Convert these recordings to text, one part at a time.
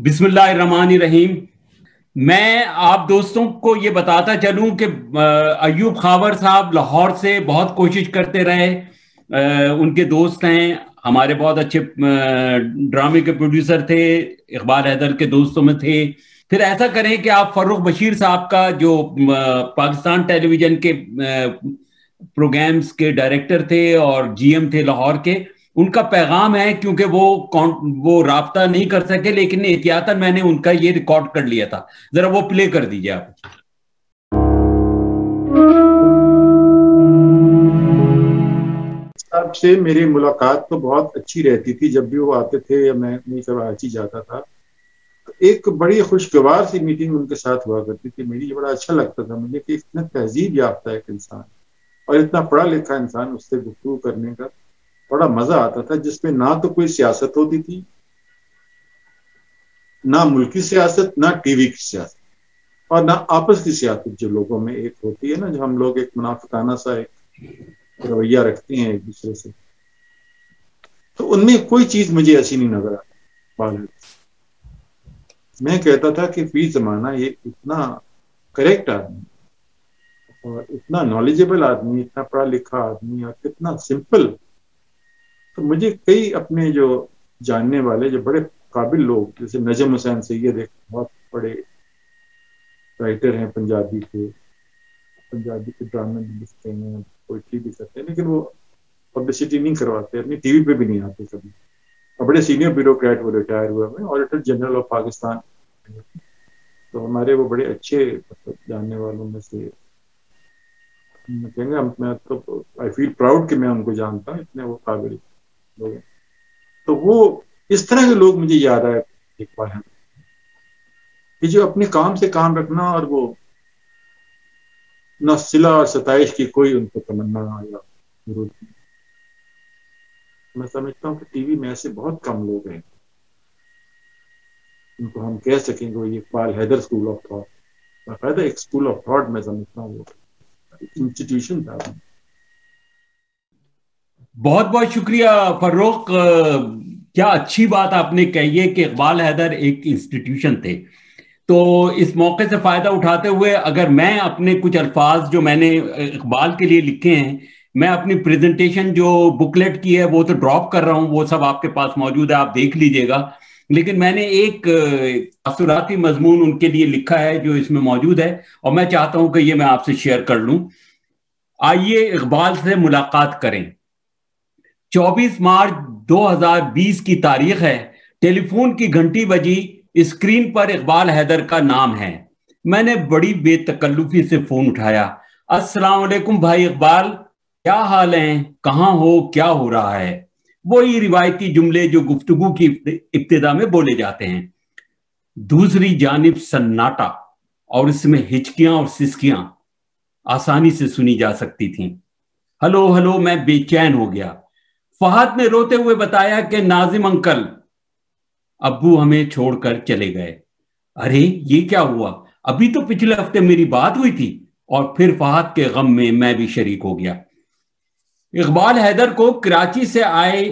بسم اللہ الرحمن الرحیم۔ میں آپ دوستوں کو یہ بتاتا چلوں کہ ایوب خاور صاحب لاہور سے بہت کوشش کرتے رہے، ان کے دوست ہیں، ہمارے بہت اچھے ڈرامے کے پروڈیوسر تھے، اقبال حیدر کے دوستوں میں تھے۔ پھر ایسا کریں کہ آپ فروخ بشیر صاحب کا، جو پاکستان ٹیلی ویژن کے پروگرامز کے ڈائریکٹر تھے اور جی ایم تھے لاہور کے، ان کا پیغام ہے، کیونکہ وہ رابطہ نہیں کر سکے، لیکن احتیاطاً میں نے ان کا یہ ریکارڈ کر لیا تھا، ذرا وہ پلے کر دیجیے آپ۔ صاحب سے میری ملاقات تو بہت اچھی رہتی تھی، جب بھی وہ آتے تھے یا میں اپنی کراچی جاتا تھا، ایک بڑی خوشگوار سی میٹنگ ان کے ساتھ ہوا کرتی تھی میری۔ یہ بڑا اچھا لگتا تھا مجھے کہ اتنا تہذیب یافتہ ایک انسان اور اتنا پڑھا لکھا انسان، اس سے گفتگو کرنے کا بڑا مزہ آتا تھا، جس میں نہ تو کوئی سیاست ہوتی تھی، نہ ملکی سیاست، نہ ٹی وی کی سیاست، اور نہ آپس کی سیاست جو لوگوں میں ایک ہوتی ہے نا، جو ہم لوگ ایک منافقانہ سا ایک رویہ رکھتے ہیں ایک دوسرے سے، تو ان میں کوئی چیز مجھے ایسی نہیں نظر آتی۔ میں کہتا تھا کہ فی زمانہ یہ اتنا کریکٹ آدمی اور اتنا نالجبل آدمی، اتنا پڑھا لکھا آدمی اور کتنا سمپل، تو مجھے کئی اپنے جو جاننے والے جو بڑے قابل لوگ، جیسے نجم حسین سید ایک بہت بڑے رائٹر ہیں پنجابی کے ڈرامے بھی لکھتے ہیں، پوئٹری بھی کرتے ہیں، لیکن وہ پبلسٹی نہیں کرواتے، اپنی ٹی وی پہ بھی نہیں آتے کبھی، اور بڑے سینئر بیوروکریٹ، وہ ریٹائر ہوئے ہیں، آڈیٹر جنرل آف پاکستان، تو ہمارے وہ بڑے اچھے جاننے والوں میں سے کہیں گے، میں تو آئی فیل پراؤڈ کہ میں ان کو جانتا ہوں، اتنے وہ قابل لوگ ہیں۔ تو وہ اس طرح کے لوگ مجھے یاد آئے اقبال ہیں کہ جو اپنے کام سے کام رکھنا، اور وہ نہ صلہ اور ستائش کی کوئی ان کو تمنا یا ضرورت نہیں۔ میں سمجھتا ہوں کہ ٹی وی میں ایسے بہت کم لوگ ہیں ان کو ہم کہہ سکیں گے یہ Iqbal Haider school of thought, باقاعدہ ایک اسکول آف تھاٹ میں سمجھتا ہوں وہ انسٹیٹیوشن تھا۔ بہت بہت شکریہ فروخ، کیا اچھی بات آپ نے کہی ہے کہ اقبال حیدر ایک انسٹیٹیوشن تھے۔ تو اس موقع سے فائدہ اٹھاتے ہوئے اگر میں اپنے کچھ الفاظ جو میں نے اقبال کے لیے لکھے ہیں، میں اپنی پریزنٹیشن جو بکلیٹ کی ہے وہ تو ڈراپ کر رہا ہوں، وہ سب آپ کے پاس موجود ہے، آپ دیکھ لیجئے گا، لیکن میں نے ایک تاثراتی مضمون ان کے لیے لکھا ہے جو اس میں موجود ہے، اور میں چاہتا ہوں کہ یہ میں آپ سے شیئر کر لوں۔ آئیے اقبال سے ملاقات کریں۔ 24 مارچ 2020 کی تاریخ ہے، ٹیلی فون کی گھنٹی بجی، اسکرین پر اقبال حیدر کا نام ہے۔ میں نے بڑی بے تکلفی سے فون اٹھایا۔ السلام علیکم بھائی اقبال، کیا حال ہیں، کہاں ہو، کیا ہو رہا ہے؟ وہی روایتی جملے جو گفتگو کی ابتدا میں بولے جاتے ہیں۔ دوسری جانب سناٹا، اور اس میں ہچکیاں اور سسکیاں آسانی سے سنی جا سکتی تھیں۔ ہلو ہلو، میں بے چین ہو گیا۔ فہد نے روتے ہوئے بتایا کہ ناظم انکل، ابو ہمیں چھوڑ کر چلے گئے۔ ارے یہ کیا ہوا؟ ابھی تو پچھلے ہفتے میری بات ہوئی تھی۔ اور پھر فہد کے غم میں بھی شریک ہو گیا۔ اقبال حیدر کو کراچی سے آئے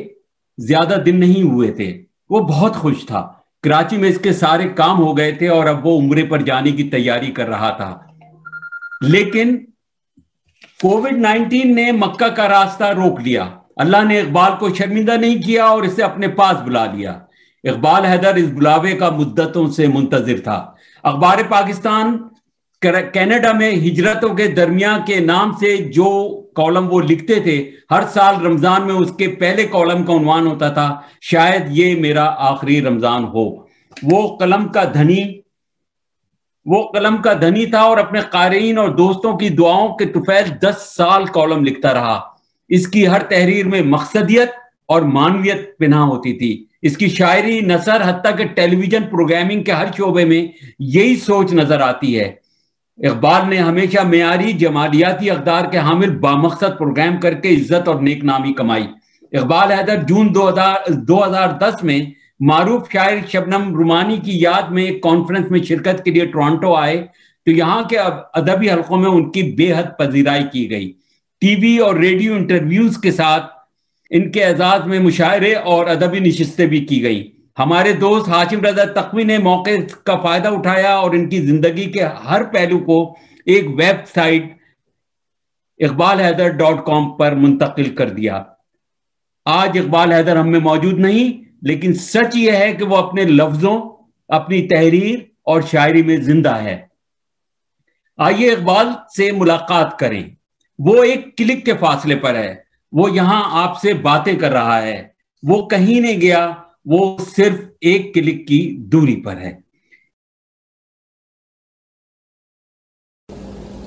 زیادہ دن نہیں ہوئے تھے، وہ بہت خوش تھا۔ کراچی میں اس کے سارے کام ہو گئے تھے اور اب وہ عمرے پر جانے کی تیاری کر رہا تھا، لیکن کووڈ-19 نے مکہ کا راستہ روک لیا۔ اللہ نے اقبال کو شرمندہ نہیں کیا اور اسے اپنے پاس بلا لیا۔ اقبال حیدر اس بلاوے کا مدتوں سے منتظر تھا۔ اخبار پاکستان کینیڈا میں ہجرتوں کے درمیان کے نام سے جو کالم وہ لکھتے تھے، ہر سال رمضان میں اس کے پہلے کالم کا عنوان ہوتا تھا، شاید یہ میرا آخری رمضان ہو۔ وہ قلم کا دھنی تھا اور اپنے قارئین اور دوستوں کی دعاؤں کے طفیل 10 سال کالم لکھتا رہا۔ اس کی ہر تحریر میں مقصدیت اور معنویت پنہاں ہوتی تھی۔ اس کی شاعری، نثر، حتیٰ کہ ٹیلی ویژن پروگرامنگ کے ہر شعبے میں یہی سوچ نظر آتی ہے۔ اقبال نے ہمیشہ معیاری جمالیاتی اقدار کے حامل بامقصد پروگرام کر کے عزت اور نیک نامی کمائی۔ اقبال حیدر جون 2010 میں معروف شاعر شبنم رومانی کی یاد میں ایک کانفرنس میں شرکت کے لیے ٹورانٹو آئے تو یہاں کے ادبی حلقوں میں ان کی بے حد پذیرائی کی گئی۔ ٹی وی اور ریڈیو انٹرویوز کے ساتھ ان کے اعزاز میں مشاعرے اور ادبی نشستیں بھی کی گئیں۔ ہمارے دوست ہاشم رضا تقوی نے موقع کا فائدہ اٹھایا اور ان کی زندگی کے ہر پہلو کو ایک ویب سائٹ iqbalhaidar.com پر منتقل کر دیا۔ آج اقبال حیدر ہم میں موجود نہیں، لیکن سچ یہ ہے کہ وہ اپنے لفظوں، اپنی تحریر اور شاعری میں زندہ ہے۔ آئیے اقبال سے ملاقات کریں۔ وہ ایک کلک کے فاصلے پر ہے، وہ یہاں آپ سے باتیں کر رہا ہے، وہ کہیں نہیں گیا، وہ صرف ایک کلک کی دوری پر ہے۔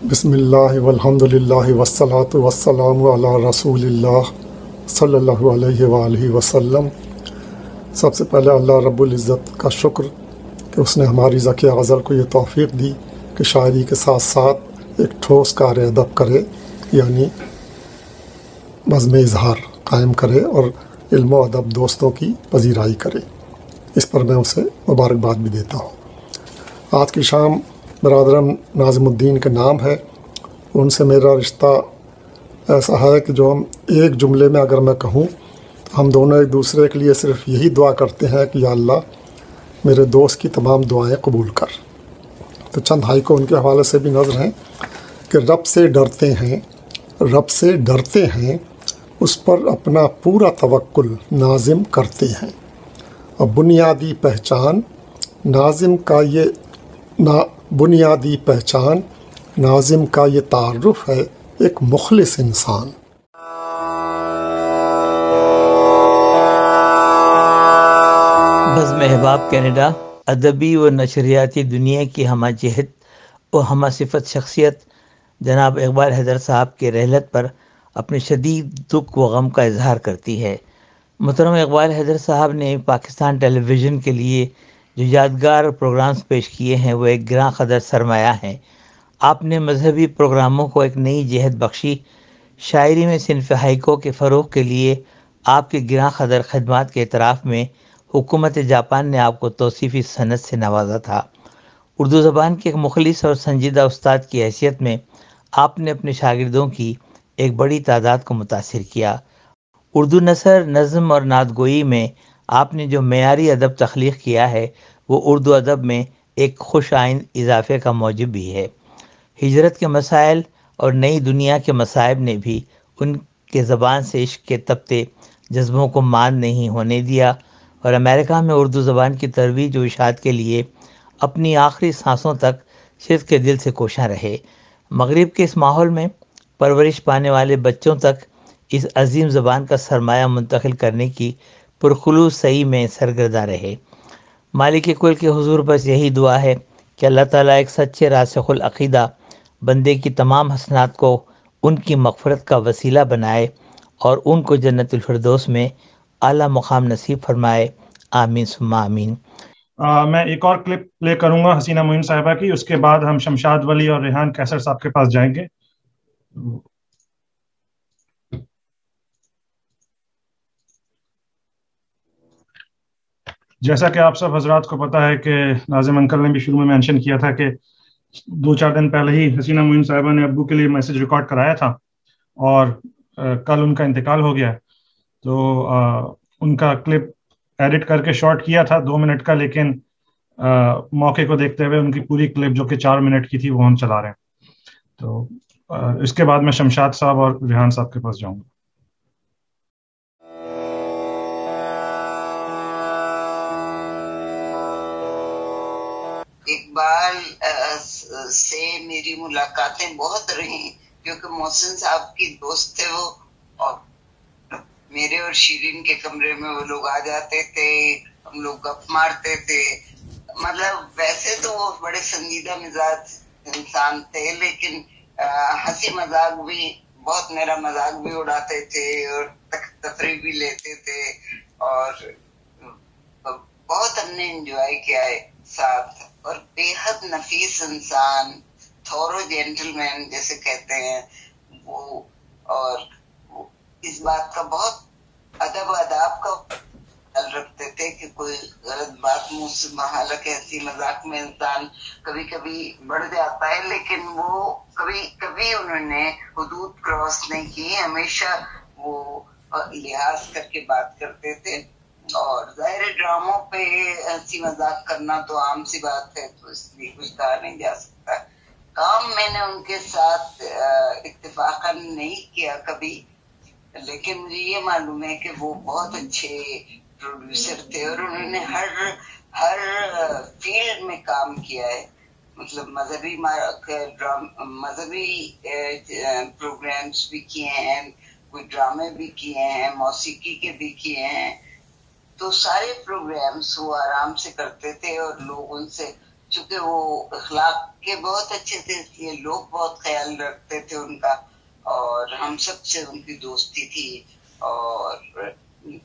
بسم اللہ والحمد للہ والصلاة والسلام علی رسول اللہ صلی اللہ علیہ وآلہ وسلم۔ سب سے پہلے اللہ رب العزت کا شکر کہ اس نے ہماری ذکی غزل کو یہ توفیق دی کہ شاعری کے ساتھ ساتھ ایک ٹھوس کار ادب کرے، یعنی بزم اظہار قائم کرے اور علم و ادب دوستوں کی پذیرائی کرے۔ اس پر میں اسے مبارکباد بھی دیتا ہوں۔ آج کی شام برادرم ناظم الدین کے نام ہے، ان سے میرا رشتہ ایسا ہے کہ جو ہم ایک جملے میں اگر میں کہوں تو ہم دونوں ایک دوسرے کے لیے صرف یہی دعا کرتے ہیں کہ یا اللہ میرے دوست کی تمام دعائیں قبول کر۔ تو چند ہائی کو ان کے حوالے سے بھی نظر ہیں کہ رب سے ڈرتے ہیں، رب سے ڈرتے ہیں، اس پر اپنا پورا توکل نازم کرتے ہیں، اور بنیادی پہچان ناظم کا بنیادی پہچان ناظم کا یہ تعارف ہے ایک مخلص انسان۔ بزم احباب کینیڈا ادبی و نشریاتی دنیا کی ہمہ جہت و ہمہ صفت شخصیت جناب اقبال حیدر صاحب کے رحلت پر اپنے شدید دکھ و غم کا اظہار کرتی ہے۔ محترم اقبال حیدر صاحب نے پاکستان ٹیلی ویژن کے لیے جو یادگار پروگرامز پیش کیے ہیں وہ ایک گراں قدر سرمایہ ہیں۔ آپ نے مذہبی پروگراموں کو ایک نئی جہت بخشی۔ شاعری میں صنف ہائیکو کے فروغ کے لیے آپ کے گراں قدر خدمات کے اعتراف میں حکومت جاپان نے آپ کو توصیفی سند سے نوازا تھا۔ اردو زبان کے ایک مخلص اور سنجیدہ استاد کی حیثیت میں آپ نے اپنے شاگردوں کی ایک بڑی تعداد کو متاثر کیا۔ اردو نثر، نظم اور نعت گوئی میں آپ نے جو معیاری ادب تخلیق کیا ہے وہ اردو ادب میں ایک خوش آئند اضافے کا موجب بھی ہے۔ ہجرت کے مسائل اور نئی دنیا کے مصائب نے بھی ان کے زبان سے عشق کے تپتے جذبوں کو ماند نہیں ہونے دیا، اور امریکہ میں اردو زبان کی ترویج و اشاعت کے لیے اپنی آخری سانسوں تک صدق کے دل سے کوشاں رہے۔ مغرب کے اس ماحول میں پرورش پانے والے بچوں تک اس عظیم زبان کا سرمایہ منتقل کرنے کی پرخلوص سعی میں سرگردہ رہے۔ مالک کل کے حضور بس یہی دعا ہے کہ اللہ تعالیٰ ایک سچے راسخ العقیدہ بندے کی تمام حسنات کو ان کی مغفرت کا وسیلہ بنائے اور ان کو جنت الفردوس میں اعلیٰ مقام نصیب فرمائے، آمین ثم آمین۔ میں ایک اور کلپ پلے کروں گا حسینہ معین صاحبہ کی، اس کے بعد ہم شمشاد ولی اور ریحان کیسر صاحب کے پاس جائیں گے۔ جیسا کہ آپ سب حضرات کو پتہ ہے کہ ناظم انکل نے بھی شروع میں مینشن کیا تھا کہ 2-4 دن پہلے ہی حسینہ معین صاحبہ نے ابو کے لیے میسج ریکارڈ کرایا تھا اور کل ان کا انتقال ہو گیا، تو ان کا کلپ ایڈٹ کر کے شارٹ کیا تھا 2 منٹ کا، لیکن موقع کو دیکھتے ہوئے ان کی پوری کلپ جو کہ 4 منٹ کی تھی وہ ہم چلا رہے ہیں۔ تو اس کے بعد میں شمشاد صاحب اور ریحان صاحب کے پاس جاؤں گا۔ اقبال سے میری ملاقاتیں بہت رہی کیونکہ محسن صاحب کی دوست تھے وہ، اور میرے اور شیرین کے کمرے میں وہ لوگ آ جاتے تھے، ہم لوگ گپ مارتے تھے۔ مطلب ویسے تو وہ بڑے سنجیدہ مزاج انسان تھے، لیکن ہنسی مذاق بھی بہت، میرا مذاق بھی اڑاتے تھے اور تفریح بھی لیتے تھے، اور بہت ہم نے انجوائے کیا ہے ساتھ، اور بے حد نفیس انسان، تھورو جینٹل مین جیسے کہتے ہیں وہ، اور اس بات کا بہت ادب و آداب کا خیال رکھتے تھے کہ کوئی غلط بات منہ سے، حالانکہ ہنسی مذاق میں انسان کبھی کبھی بڑھ جاتا ہے، لیکن وہ کبھی انہوں نے حدود کراس نہیں کی، ہمیشہ وہ لحاظ کر کے بات کرتے تھے۔ اور ظاہر ڈراموں پہ ہنسی مذاق کرنا تو عام سی بات ہے، تو اس لیے کچھ کہا نہیں جا سکتا. کام میں نے ان کے ساتھ اتفاقاً نہیں کیا کبھی، لیکن مجھے یہ معلوم ہے کہ وہ بہت اچھے پروڈیوسر تھے اور انہوں نے ہر فیلڈ میں کام کیا ہے. مطلب مذہبی پروگرامز بھی کیے ہیں، کوئی ڈرامے بھی کیے ہیں، موسیقی کے بھی کیے ہیں. تو سارے پروگرامز وہ آرام سے کرتے تھے اور لوگ ان سے، چونکہ وہ اخلاق کے بہت اچھے تھے اس لیے لوگ بہت خیال رکھتے تھے ان کا، اور ہم سب سے ان کی دوستی تھی. اور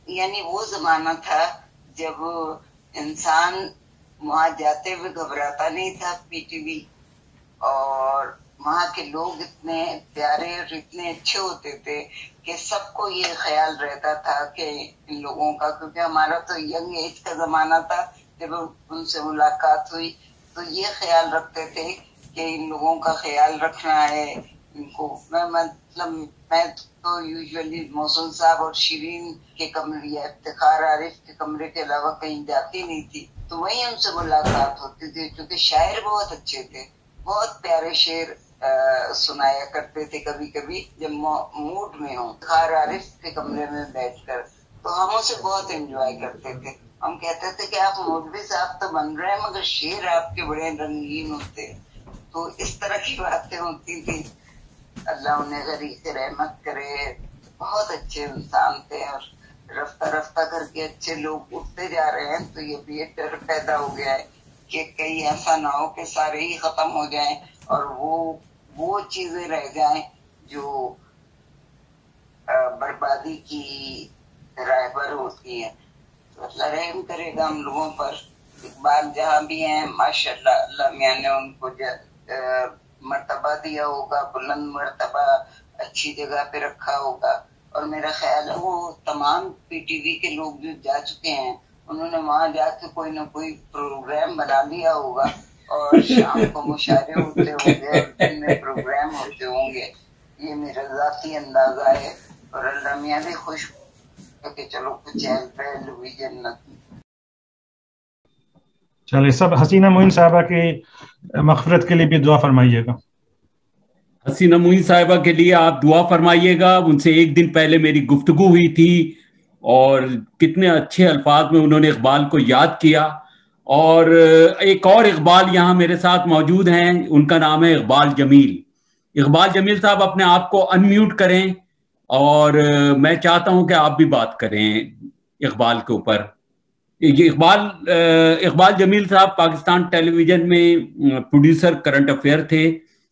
یعنی وہ زمانہ تھا جب انسان وہاں جاتے ہوئے گھبراتا نہیں تھا پی ٹی وی، اور وہاں کے لوگ اتنے پیارے اور اتنے اچھے ہوتے تھے کہ سب کو یہ خیال رہتا تھا کہ ان لوگوں کا، کیونکہ ہمارا تو ینگ ایج کا زمانہ تھا، جب ان سے ملاقات ہوئی تو یہ خیال رکھتے تھے کہ ان لوگوں کا خیال رکھنا ہے ان کو. میں تو یوزلی محسن صاحب اور شیرین کے کمرے یا افتخار عارف کے کمرے کے علاوہ کہیں جاتی نہیں تھی، تو وہیں ان سے ملاقات ہوتی تھی، کیونکہ شاعر بہت اچھے تھے، بہت پیارے شعر سنایا کرتے تھے کبھی کبھی جب موڈ میں ہوں. افتخار عارف کے کمرے میں بیٹھ کر تو ہم اسے بہت انجوائے کرتے تھے. ہم کہتے تھے کہ آپ مولوی صاحب تو بن رہے ہیں مگر شعر آپ کے بڑے رنگین ہوتے ہیں. تو اس طرح کی باتیں ہوتی تھی. اللہ انہیں غریق رحمت کرے، بہت اچھے انسان تھے، اور رفتہ رفتہ کر کے اچھے لوگ اٹھتے جا رہے ہیں. تو یہ بھی ایک ڈر پیدا ہو گیا ہے کہ کہیں ایسا نہ ہو کہ سارے ہی ختم ہو جائیں اور وہ چیزیں رہ جائیں جو بربادی کی راہبر ہوتی ہیں. تو اللہ رحم کرے گا ہم لوگوں پر. اقبال جہاں بھی ہیں ماشاءاللہ اللہ میاں نے ان کو مرتبہ دیا ہوگا، بلند مرتبہ، اچھی جگہ پہ رکھا ہوگا. اور میرا خیال ہے وہ تمام پی ٹی وی کے لوگ جو جا چکے ہیں انہوں نے وہاں جا کے کوئی نہ کوئی پروگرام بنا لیا ہوگا، اور شام کو مشاعرے ہوتے ہوں گے، دن میں پروگرام ہوتے ہوں گے. یہ میرا ذاتی اندازہ ہے. اور اللہ میاں بھی خوش کہ چلو کچھ اہل پہل ہوئی جنت. چلیے سب حسینہ معین صاحبہ کی مغفرت کے لیے بھی دعا فرمائیے گا. حسینہ معین صاحبہ کے لیے آپ دعا فرمائیے گا. ان سے ایک دن پہلے میری گفتگو ہوئی تھی اور کتنے اچھے الفاظ میں انہوں نے اقبال کو یاد کیا. اور ایک اور اقبال یہاں میرے ساتھ موجود ہیں، ان کا نام ہے اقبال جمیل. اقبال جمیل صاحب اپنے آپ کو انمیوٹ کریں اور میں چاہتا ہوں کہ آپ بھی بات کریں اقبال کے اوپر. یہ اقبال جمیل صاحب پاکستان ٹیلی ویژن میں پروڈیوسر کرنٹ افیئر تھے.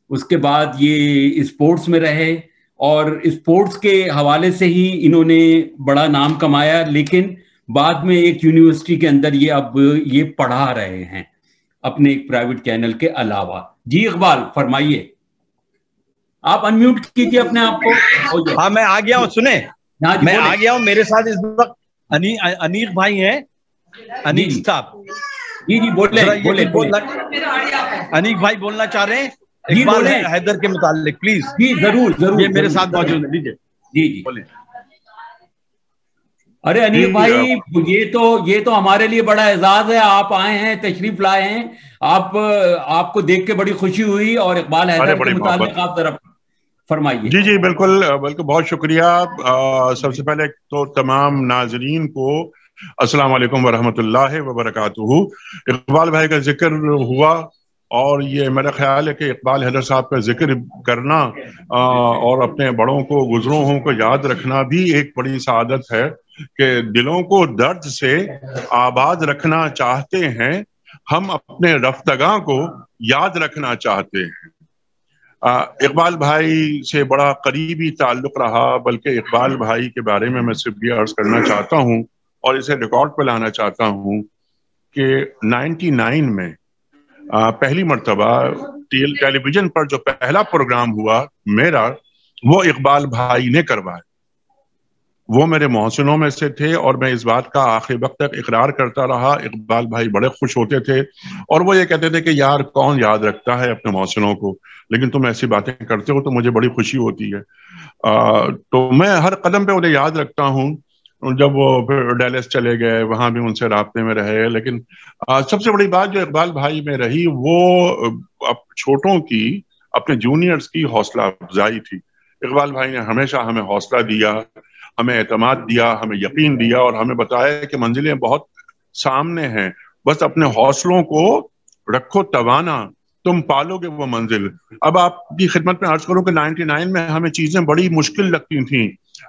اس کے بعد یہ اسپورٹس میں رہے اور اسپورٹس کے حوالے سے ہی انہوں نے بڑا نام کمایا، لیکن بعد میں ایک یونیورسٹی کے اندر یہ پڑھا رہے ہیں اپنے ایک پرائیویٹ چینل کے علاوہ. جی اقبال فرمائیے، آپ انمیوٹ کیجیے اپنے آپ کو. ہاں میں آ گیا ہوں، سنیں میں آ گیا ہوں. میرے ساتھ اس وقت انیق بھائی ہیں، انیق صاحب. جی بولیں. انیق بھائی بولنا چاہ رہے ہیں اقبال حیدر کے متعلق، پلیز. جی ضرور ضرور، یہ میرے ساتھ موجود ہے. لیجیے. جی بولیں. ارے انیق بھائی یہ تو ہمارے لیے بڑا اعزاز ہے، آپ آئے ہیں، تشریف لائے ہیں. آپ کو دیکھ کے بڑی خوشی ہوئی، اور اقبال حیدر کے متعلق آپ ذرا فرمائیے. جی بالکل بہت شکریہ. سب سے پہلے تو تمام ناظرین کو السلام علیکم ورحمۃ اللہ وبرکاتہ. اقبال بھائی کا ذکر ہوا اور یہ میرا خیال ہے کہ اقبال حیدر صاحب کا ذکر کرنا اور اپنے بڑوں کو، گزروں کو یاد رکھنا بھی ایک بڑی سعادت ہے کہ دلوں کو درد سے آباد رکھنا چاہتے ہیں ہم، اپنے رفتگاں کو یاد رکھنا چاہتے ہیں. اقبال بھائی سے بڑا قریبی تعلق رہا، بلکہ اقبال بھائی کے بارے میں صرف یہ عرض کرنا چاہتا ہوں اور اسے ریکارڈ پہ لانا چاہتا ہوں کہ 99 میں پہلی مرتبہ ٹیلی ویژن پر جو پہلا پروگرام ہوا میرا، وہ اقبال بھائی نے کروایا. وہ میرے محسنوں میں سے تھے اور میں اس بات کا آخر وقت تک اقرار کرتا رہا. اقبال بھائی بڑے خوش ہوتے تھے اور وہ یہ کہتے تھے کہ یار کون یاد رکھتا ہے اپنے محسنوں کو، لیکن تم ایسی باتیں کرتے ہو تو مجھے بڑی خوشی ہوتی ہے. تو میں ہر قدم پہ انہیں یاد رکھتا ہوں. جب وہ پھر ڈیلس چلے گئے وہاں بھی ان سے رابطے میں رہے. لیکن سب سے بڑی بات جو اقبال بھائی میں رہی وہ چھوٹوں کی اپنے جونیئرز کی حوصلہ افزائی تھی. اقبال بھائی نے ہمیشہ ہمیں حوصلہ دیا, ہمیں اعتماد دیا, ہمیں یقین دیا اور ہمیں بتایا کہ منزلیں بہت سامنے ہیں, بس اپنے حوصلوں کو رکھو توانا, تم پالو گے وہ منزل. اب آپ کی خدمت میں عرض کروں کہ 99 میں ہمیں چیزیں بڑی مشکل لگتی تھیں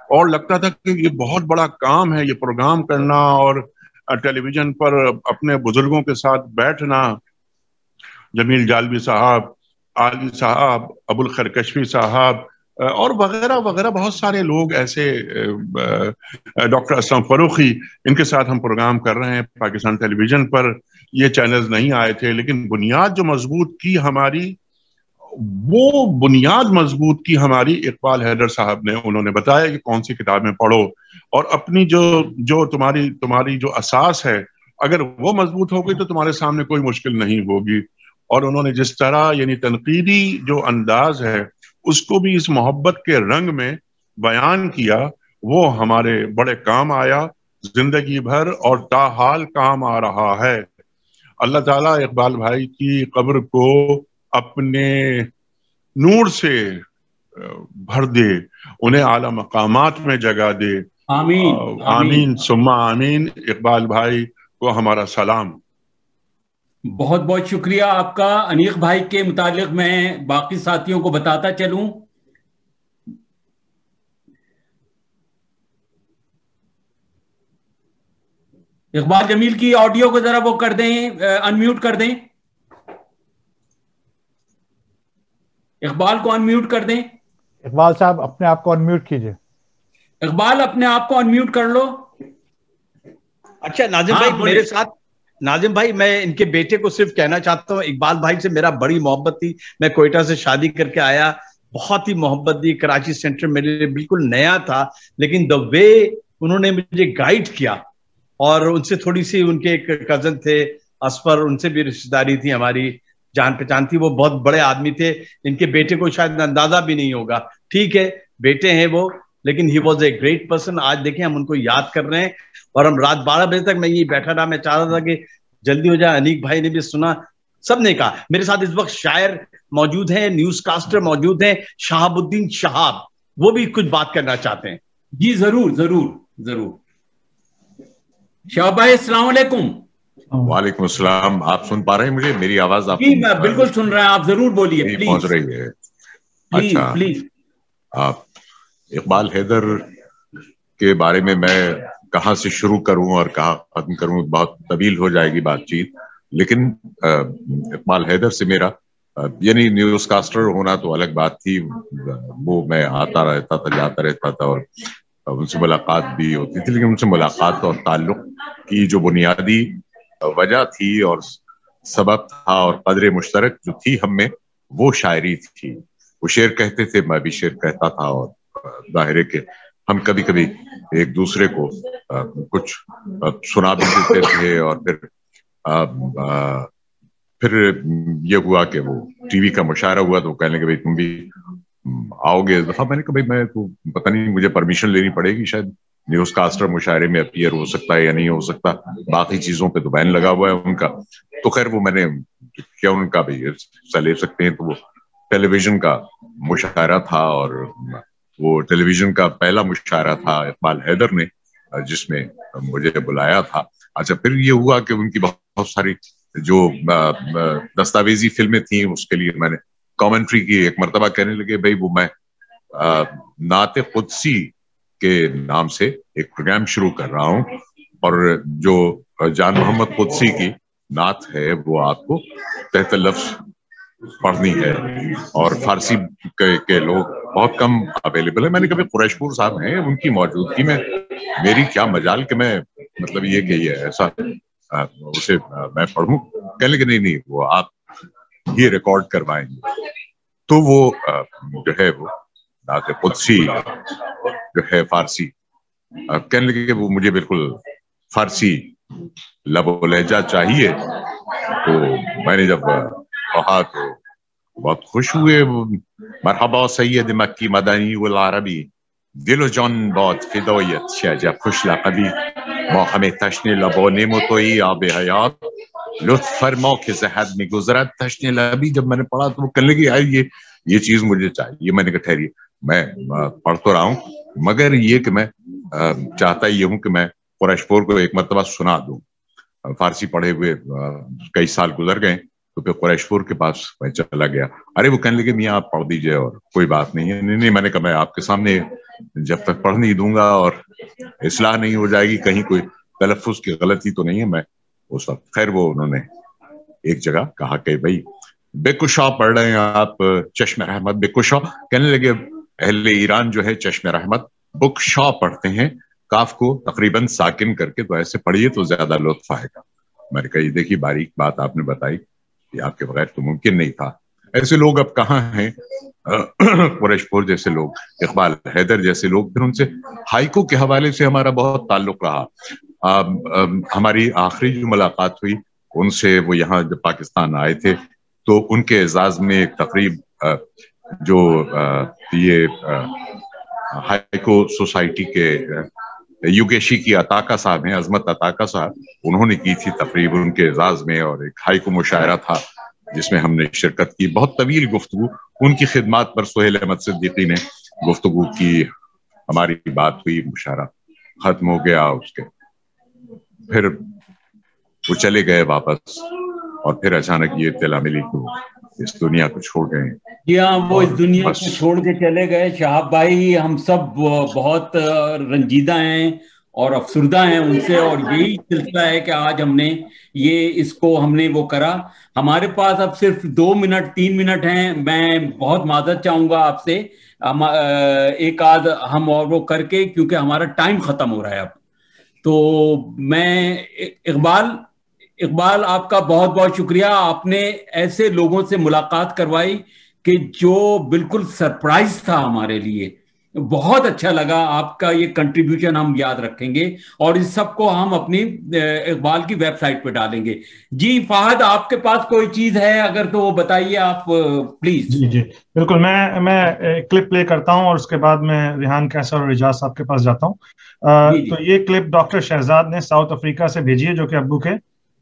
اور لگتا تھا کہ یہ بہت بڑا کام ہے یہ پروگرام کرنا اور ٹیلی ویژن پر اپنے بزرگوں کے ساتھ بیٹھنا. جمیل جالوی صاحب, علی صاحب, ابو الخیر کشفی صاحب اور وغیرہ وغیرہ بہت سارے لوگ ایسے, ڈاکٹر اسلم فروخی, ان کے ساتھ ہم پروگرام کر رہے ہیں پاکستان ٹیلی ویژن پر. یہ چینلز نہیں آئے تھے لیکن بنیاد جو مضبوط کی ہماری, وہ بنیاد مضبوط کی ہماری اقبال حیدر صاحب نے. انہوں نے بتایا کہ کون سی کتابیں پڑھو اور اپنی جو تمہاری جو اساس ہے اگر وہ مضبوط ہوگی تو تمہارے سامنے کوئی مشکل نہیں ہوگی. اور انہوں نے جس طرح یعنی تنقیدی جو انداز ہے اس کو بھی اس محبت کے رنگ میں بیان کیا, وہ ہمارے بڑے کام آیا زندگی بھر اور تاحال کام آ رہا ہے. اللہ تعالیٰ اقبال بھائی کی قبر کو اپنے نور سے بھر دے, انہیں اعلیٰ مقامات میں جگہ دے. آمین آمین ثم آمین. اقبال بھائی کو ہمارا سلام. بہت بہت شکریہ آپ کا. انیق بھائی کے متعلق میں باقی ساتھیوں کو بتاتا چلوں. اقبال جمیل کی آڈیو کو ذرا وہ کر دیں, انمیوٹ کر دیں. اقبال کو انمیوٹ کر دیں. اقبال صاحب اپنے آپ کو انمیوٹ کیجئے. اقبال اپنے آپ کو انمیوٹ کر لو. اچھا ناظم بھائی میرے ساتھ, ناظم بھائی میں ان کے بیٹے کو صرف کہنا چاہتا ہوں, اقبال بھائی سے میرا بڑی محبت تھی. میں کوئٹہ سے شادی کر کے آیا, بہت ہی محبت دی. کراچی سینٹر میرے لیے بالکل نیا تھا لیکن دا وے انہوں نے مجھے گائیڈ کیا, اور ان سے تھوڑی سی ان کے ایک کزن تھے اسفر, ان سے بھی رشتہ داری تھی, ہماری جان پہچان تھی. وہ بہت بڑے آدمی تھے, ان کے بیٹے کو شاید اندازہ بھی نہیں ہوگا. ٹھیک ہے بیٹے ہیں وہ, لیکن he was a great person. آج دیکھیں ہم ان کو یاد کر رہے ہیں اور ہم رات 12 بجے تک میں یہی بیٹھا رہا. میں چاہ رہا تھا کہ جلدی ہو جائے. انیق بھائی نے بھی سنا, سب نے کہا. میرے ساتھ اس وقت شاعر موجود ہیں, نیوز کاسٹر موجود ہیں, شہاب الدین شہاب, وہ بھی کچھ بات کرنا چاہتے ہیں. جی ضرور ضرور ضرور. شہاب بھائی السلام علیکم. وعلیکم السلام. آپ سن پا رہے ہیں مجھے؟ میری آواز آپ؟ جی میں بالکل سن رہا ہوں, آپ ضرور بولیے پلیز. پہنچ رہی ہے. اچھا پلیز. آپ اقبال حیدر کے بارے میں کہاں سے شروع کروں اور کہاں ختم کروں, بہت طویل ہو جائے گی بات چیت. لیکن اقبال حیدر سے میرا یعنی نیوز کاسٹر ہونا تو الگ بات تھی, وہ میں آتا رہتا تھا جاتا رہتا تھا اور ان سے ملاقات بھی ہوتی تھی. لیکن ان سے ملاقات اور تعلق کی جو بنیادی وجہ تھی اور سبب تھا اور قدر مشترک جو تھی ہم میں, وہ شاعری تھی. وہ شعر کہتے تھے, میں بھی شعر کہتا تھا, اور ظاہر ہے کہ ہم کبھی کبھی ایک دوسرے کو کچھ سنا بھی دیتے تھے. اور پھر یہ ہوا کہ وہ ٹی وی کا مشاعرہ ہوا تو کہنے کہ بھائی تم بھی آؤ گے اس دفعہ. میں نے کہا بھائی میں تو پتہ نہیں, مجھے پرمیشن لینی پڑے گی, شاید نیوز کاسٹر مشاعرے میں اپیئر ہو سکتا ہے یا نہیں ہو سکتا, باقی چیزوں پہ تو بین لگا ہوا ہے ان کا. تو خیر وہ میں نے کیا ان کا بھی حصہ لے سکتے ہیں. تو وہ ٹیلی ویژن کا مشاعرہ تھا اور وہ ٹیلی ویژن کا پہلا مشاعرہ تھا اقبال حیدر نے جس میں مجھے بلایا تھا. اچھا پھر یہ ہوا کہ ان کی بہت ساری جو دستاویزی فلمیں تھیں اس کے لیے میں نے کامنٹری کی. ایک مرتبہ کہنے لگے بھائی وہ میں نعت قدسی کے نام سے ایک پروگرام شروع کر رہا ہوں اور جو جان محمد قدسی کی نعت ہے وہ آپ کو تحت لفظ پڑھنی ہے, اور فارسی کے لوگ بہت کم اویلیبل ہے. میں نے کبھی قریش پور صاحب ہیں, ان کی موجودگی میں میری کیا مجال کہ میں مطلب یہ کہ یہ ایسا اسے میں پڑھوں. کہنے لگے نہیں وہ آپ یہ ریکارڈ کروائیں گے. تو وہ جو ہے وہ نعت قدسی جو ہے فارسی, کہنے لگے کہ وہ مجھے بالکل فارسی لب و لہجہ چاہیے. تو میں نے جب کہا تو بہت خوش ہوئے. مرحبا سید مکی مدنی والعربی دل و جان باد فدایت شه عجب خوش لقبی ما همه تشنه لبانیم و تویی آب حیات لطف فرما کہ زہد میں گزرت تشنے لبی. جب میں نے پڑھا تو وہ کہنے لگی یار یہ چیز مجھے چاہیے. میں نے کہا ٹھہریے میں پڑھ تو رہا ہوں مگر یہ کہ میں چاہتا یہ ہوں کہ میں قریش پور کو ایک مرتبہ سنا دوں. فارسی پڑھے ہوئے کئی سال گزر گئے تو پھر قریش پور کے پاس میں چلا گیا. ارے وہ کہنے لگے میاں آپ پڑھ دیجئے اور کوئی بات نہیں ہے. نہیں میں نے کہا میں آپ کے سامنے جب تک پڑھ نہیں دوں گا اور اصلاح نہیں ہو جائے گی کہیں کوئی تلفظ کی غلطی تو نہیں ہے میں اس وقت. خیر وہ انہوں نے ایک جگہ کہا کہ بھائی بے کشا پڑھ رہے ہیں آپ چشم رحمت. بے کشا کہنے لگے اہل ایران جو ہے چشم رحمت بک شا پڑھتے ہیں کاف کو تقریباً ساکن کر کے, تو ایسے پڑھیے تو زیادہ لطف آئے گا. میں نے کہا یہ دیکھیے باریک بات آپ نے بتائی کہ آپ کے بغیر تو ممکن نہیں تھا. ایسے لوگ اب کہاں ہیں قریش پور جیسے لوگ, اقبال حیدر جیسے لوگ. پھر ان سے ہائیکو کے حوالے سے ہمارا بہت تعلق رہا. ہماری آخری جو ملاقات ہوئی ان سے, وہ یہاں جب پاکستان آئے تھے تو ان کے اعزاز میں ایک تقریب جو یہ ہائیکو سوسائٹی کے یوگیشی کی عطاقہ صاحب ہیں, عظمت عطاقہ صاحب, انہوں نے کی تھی تقریب ان کے اعزاز میں, اور ایک ہائیکو مشاعرہ تھا جس میں ہم نے شرکت کی. بہت طویل گفتگو ان کی خدمات پر سہیل احمد صدیقی نے گفتگو کی, ہماری بات ہوئی, مشاعرہ ختم ہو گیا. اس کے پھر وہ چلے گئے واپس اور پھر اچانک یہ اطلاع ملی کہ اس دنیا کو چھوڑ گئے. جی ہاں, وہ اس دنیا کو چھوڑ کے چلے گئے. شہاب بھائی ہم سب بہت رنجیدہ ہیں اور افسردہ ہیں ان سے, اور یہی سلسلہ ہے کہ آج ہم نے اس کو وہ کرا. ہمارے پاس اب صرف 2 منٹ 3 منٹ ہیں. میں بہت معذرت چاہوں گا آپ سے, ایک آدھ ہم اور وہ کر کے, کیونکہ ہمارا ٹائم ختم ہو رہا ہے اب. تو میں اقبال آپ کا بہت بہت شکریہ. آپ نے ایسے لوگوں سے ملاقات کروائی کہ جو بالکل سرپرائز تھا ہمارے لیے. بہت اچھا لگا آپ کا یہ کنٹریبیوشن, ہم یاد رکھیں گے اور اس سب کو ہم اپنی اقبال کی ویب سائٹ پہ ڈالیں گے. جی فہد, آپ کے پاس کوئی چیز ہے اگر تو وہ بتائیے آپ پلیز. جی بالکل, میں کلپ پلے کرتا ہوں اور اس کے بعد میں ریحان کیسر اور اجاز صاحب کے پاس جاتا ہوں. تو یہ کلپ ڈاکٹر شہزاد نے ساؤتھ افریقہ سے بھیجی ہے, جو کہ ابو کے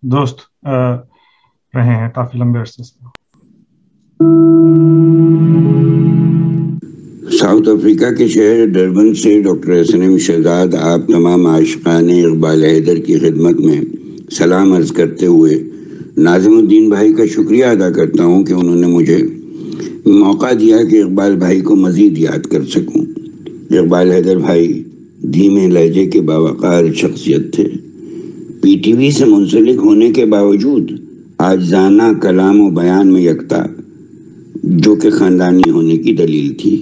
دوست رہے ہیں کافی لمبے عرصے سے. ساؤتھ افریقہ کے شہر ڈربن سے ڈاکٹر حسن شہزاد آپ تمام عاشقان اقبال حیدر کی خدمت میں سلام عرض کرتے ہوئے ناظم الدین بھائی کا شکریہ ادا کرتا ہوں کہ انہوں نے مجھے موقع دیا کہ اقبال بھائی کو مزید یاد کر سکوں. اقبال حیدر بھائی دھیمے لہجے کے باوقار شخصیت تھے. پی ٹی وی سے منسلک ہونے کے باوجود عاجزانہ کلام و بیان میں یکتا, جو کہ خاندانی ہونے کی دلیل تھی.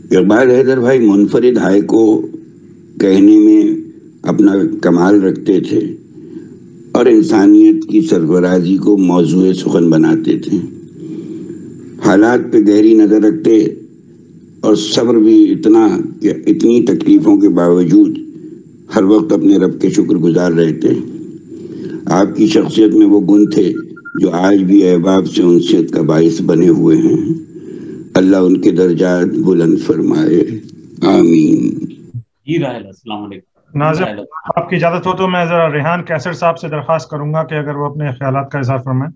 اقبال حیدر بھائی منفرد ہائے کو کہنے میں اپنا کمال رکھتے تھے اور انسانیت کی سرفرازی کو موضوع سخن بناتے تھے. حالات پہ گہری نظر رکھتے اور صبر بھی اتنا کہ اتنی تکلیفوں کے باوجود ہر وقت اپنے رب کے شکر گزار رہتے. آپ کی شخصیت میں وہ گن تھے جو آج بھی احباب سے انسیت کا باعث بنے ہوئے ہیں. اللہ ان کے درجات بلند فرمائے, آمین. جی راہل, السلام علیکم. ناظم, آپ کی اجازت ہو تو میں ذرا ریحان کیسر صاحب سے درخواست کروں گا کہ اگر وہ اپنے خیالات کا اظہار فرمائیں.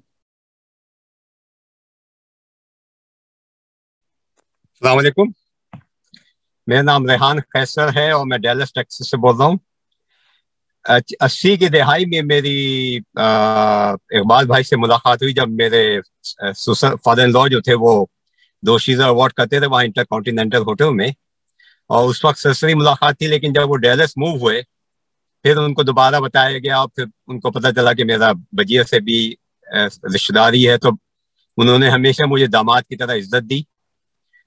السلام علیکم, میرا نام ریحان کیسر ہے اور میں ڈیلس ٹیکساس سے بول رہا ہوں. 80 کی دہائی میں میری اقبال بھائی سے ملاقات ہوئی, جب میرے فادر ان لا جو تھے وہ 2 شیزر ایوارڈ کرتے تھے وہاں انٹر کانٹیننٹل ہوٹل میں, اور اس وقت سرسری ملاقات تھی. لیکن جب وہ ڈیلس موو ہوئے پھر ان کو دوبارہ بتایا گیا اور پھر ان کو پتہ چلا کہ میرا بجیر سے بھی رشتہ داری ہے, تو انہوں نے ہمیشہ مجھے داماد کی طرح عزت دی.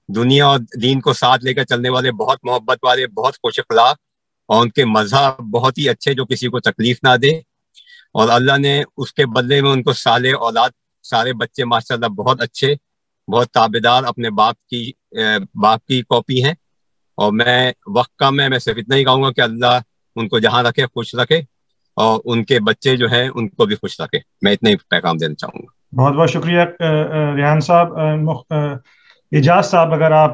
دنیا اور دین کو ساتھ لے کر چلنے والے, بہت محبت والے, بہت خوش اخلاق, اور ان کے مذہب بہت ہی اچھے جو کسی کو تکلیف نہ دے. اور اللہ نے اس کے بدلے میں ان کو صالح اولاد, سارے بچے ماشاءاللہ بہت اچھے, بہت تابعدار, اپنے باپ کی کاپی ہیں. اور میں وقت کم ہے, میں صرف اتنا ہی کہوں گا کہ اللہ ان کو جہاں رکھے خوش رکھے, اور ان کے بچے جو ہیں ان کو بھی خوش رکھے. میں اتنا ہی پیغام دینا چاہوں گا. بہت بہت شکریہ ریحان صاحب. اجاز صاحب, اگر آپ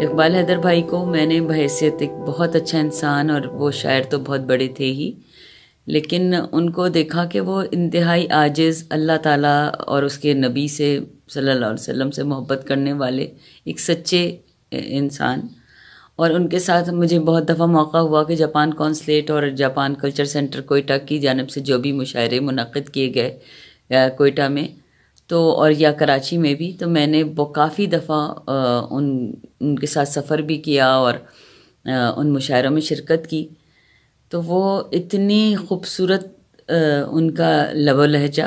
اقبال حیدر بھائی کو میں نے بحیثیت ایک بہت اچھا انسان، اور وہ شاعر تو بہت بڑے تھے ہی، لیکن ان کو دیکھا کہ وہ انتہائی عاجز، اللہ تعالیٰ اور اس کے نبی سے صلی اللہ علیہ وسلم سے محبت کرنے والے ایک سچے انسان. اور ان کے ساتھ مجھے بہت دفعہ موقع ہوا کہ جاپان کونسلیٹ اور جاپان کلچر سینٹر کوئٹہ کی جانب سے جو بھی مشاعرے منعقد کیے گئے کوئٹہ میں تو اور یا کراچی میں بھی، تو میں نے کافی دفعہ ان کے ساتھ سفر بھی کیا اور ان مشاعروں میں شرکت کی. تو وہ اتنی خوبصورت ان کا لب و لہجہ،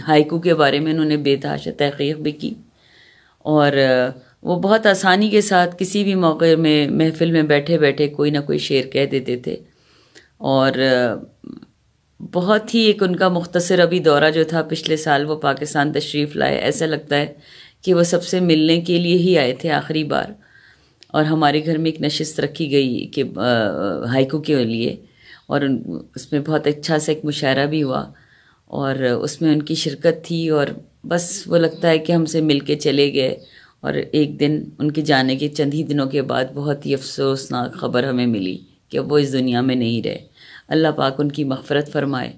ہائیکو کے بارے میں انہوں نے بے تحاشا تحقیق بھی کی، اور وہ بہت آسانی کے ساتھ کسی بھی موقع میں محفل میں بیٹھے بیٹھے کوئی نہ کوئی شعر کہہ دیتے تھے. اور بہت ہی ایک ان کا مختصر ابھی دورہ جو تھا پچھلے سال، وہ پاکستان تشریف لائے، ایسا لگتا ہے کہ وہ سب سے ملنے کے لیے ہی آئے تھے آخری بار. اور ہمارے گھر میں ایک نشست رکھی گئی کہ ہائیکو کے لیے، اور اس میں بہت اچھا سا ایک مشاعرہ بھی ہوا اور اس میں ان کی شرکت تھی. اور بس وہ لگتا ہے کہ ہم سے مل کے چلے گئے، اور ایک دن ان کے جانے کے چند ہی دنوں کے بعد بہت ہی افسوسناک خبر ہمیں ملی کہ اب وہ اس دنیا میں نہیں رہے. اللہ پاک ان کی مغفرت فرمائے.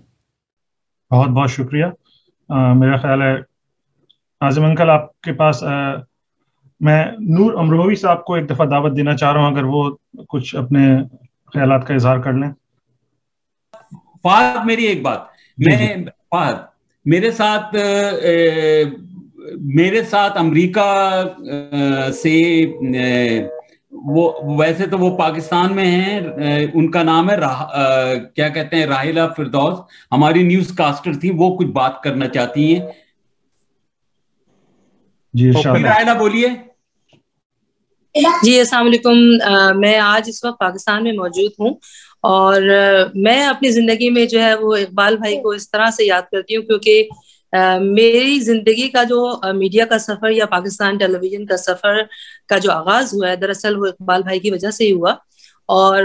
بہت بہت شکریہ. میرا خیال ہے ناظم انکل آپ کے پاس میں نور امروی صاحب کو ایک دفعہ دعوت دینا چاہ رہا ہوں، اگر وہ کچھ اپنے خیالات کا اظہار کر لیں. فہد میری ایک بات، میں فہد میرے ساتھ امریکہ سے وہ ویسے تو وہ پاکستان میں ہیں، ان کا نام ہے کیا کہتے ہیں راحلہ فردوس، ہماری نیوز کاسٹر تھی، وہ کچھ بات کرنا چاہتی ہیں. جی راحلہ بولیے. جی السلام علیکم. میں آج اس وقت پاکستان میں موجود ہوں، اور میں اپنی زندگی میں جو ہے وہ اقبال بھائی کو اس طرح سے یاد کرتی ہوں کیونکہ میری زندگی کا جو میڈیا کا سفر یا پاکستان ٹیلی ویژن کا سفر کا جو آغاز ہوا ہے دراصل وہ اقبال بھائی کی وجہ سے ہی ہوا. اور